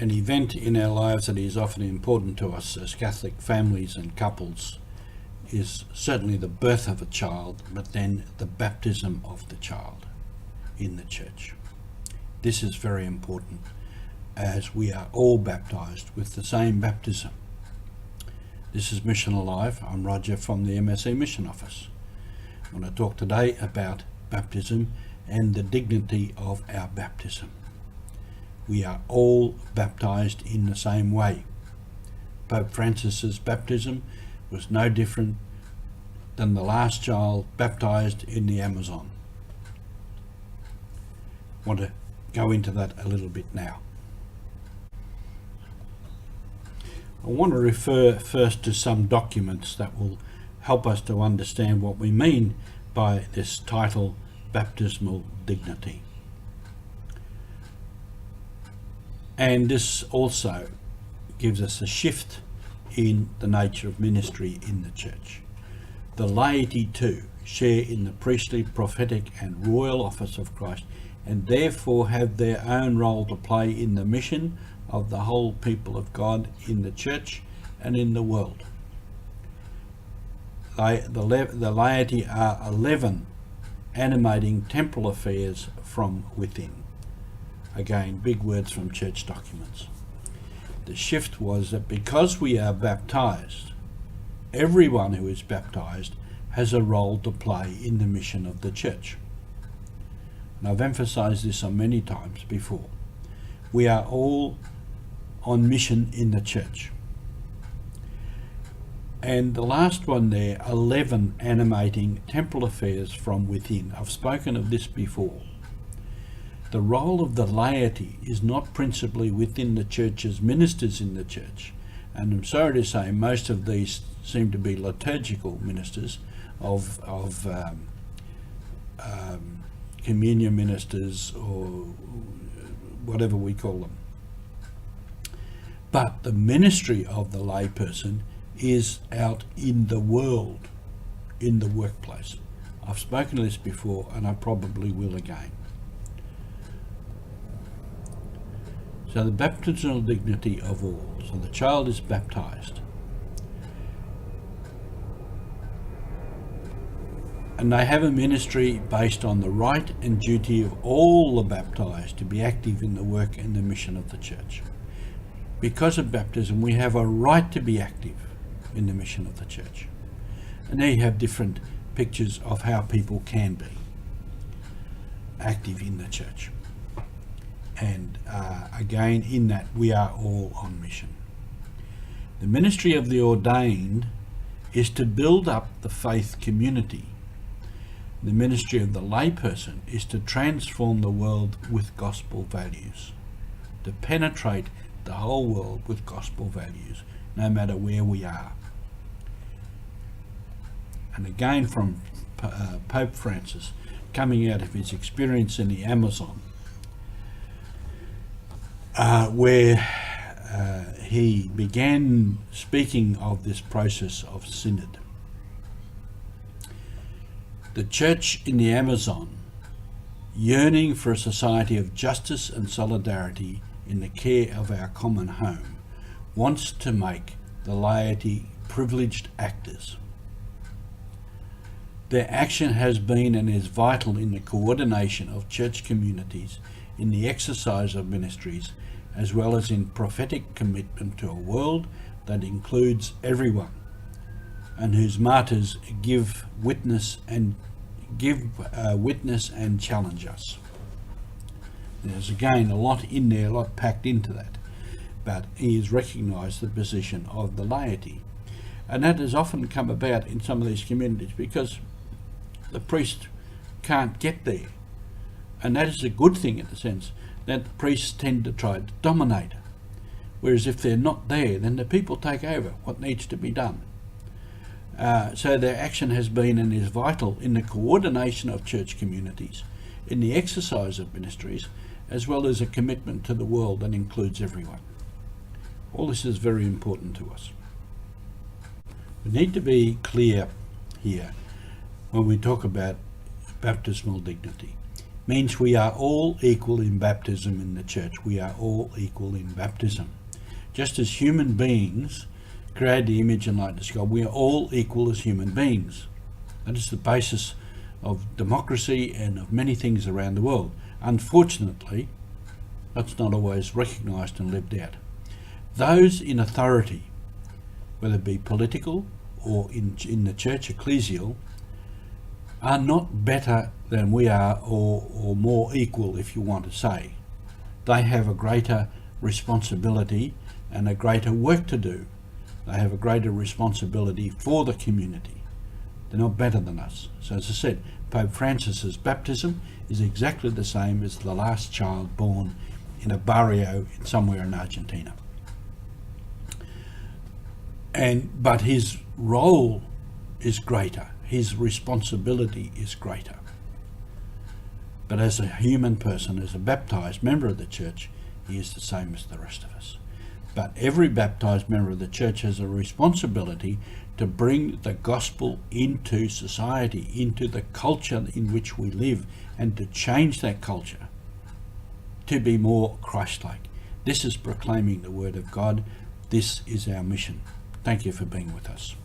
an event in our lives that is often important to us as Catholic families and couples is certainly the birth of a child, but then the baptism of the child in the church. This is very important, as we are all baptised with the same baptism. This is Mission Alive. I'm Roger from the MSC Mission Office. I want to talk today about baptism and the dignity of our baptism. We are all baptised in the same way. Pope Francis's baptism was no different than the last child baptised in the Amazon. I want to go into that a little bit now. I want to refer first to some documents that will help us to understand what we mean by this title, baptismal dignity. And this also gives us a shift in the nature of ministry in the church. The laity too share in the priestly, prophetic and royal office of Christ, and therefore have their own role to play in the mission of the whole people of God in the church and in the world. The laity are 11 animating temporal affairs from within. Again, big words from church documents. The shift was that because we are baptized, everyone who is baptized has a role to play in the mission of the church. And I've emphasized this on many times before. We are all on mission in the church. And the last one there, 11 animating temporal affairs from within. I've spoken of this before. The role of the laity is not principally within the church as ministers in the church. And I'm sorry to say most of these seem to be liturgical ministers of communion ministers or whatever we call them. But the ministry of the layperson is out in the world, in the workplace. I've spoken of this before and I probably will again. So the baptismal dignity of all. So the child is baptized. And they have a ministry based on the right and duty of all the baptized to be active in the work and the mission of the church. Because of baptism, we have a right to be active in the mission of the church. And there you have different pictures of how people can be active in the church. And again, in that we are all on mission. The ministry of the ordained is to build up the faith community. The ministry of the layperson is to transform the world with gospel values, to penetrate the whole world with gospel values, no matter where we are. And again from Pope Francis, coming out of his experience in the Amazon, where he began speaking of this process of synod. The church in the Amazon, yearning for a society of justice and solidarity in the care of our common home, wants to make the laity privileged actors. Their action has been and is vital in the coordination of church communities, in the exercise of ministries, as well as in prophetic commitment to a world that includes everyone, and whose martyrs give witness and challenge us. There's again a lot in there, a lot packed into that, but he has recognised the position of the laity, and that has often come about in some of these communities because the priest can't get there, and that is a good thing in the sense that the priests tend to try to dominate, whereas if they're not there, then the people take over what needs to be done. So their action has been and is vital in the coordination of church communities, in the exercise of ministries, as well as a commitment to the world that includes everyone. All this is very important to us. We need to be clear here when we talk about baptismal dignity. means we are all equal in baptism in the church. We are all equal in baptism. Just as human beings, created the image and likeness of God, we are all equal as human beings. That is the basis of democracy and of many things around the world. Unfortunately, that's not always recognised and lived out. Those in authority, whether it be political or in the church ecclesial, are not better than we are or more equal, if you want to say. They have a greater responsibility and a greater work to do. They have a greater responsibility for the community. They're not better than us. So as I said, Pope Francis's baptism is exactly the same as the last child born in a barrio somewhere in Argentina. But his role is greater. His responsibility is greater. But as a human person, as a baptized member of the church, he is the same as the rest of us. But every baptized member of the church has a responsibility to bring the gospel into society, into the culture in which we live, and to change that culture to be more Christ-like. This is proclaiming the word of God. This is our mission. Thank you for being with us.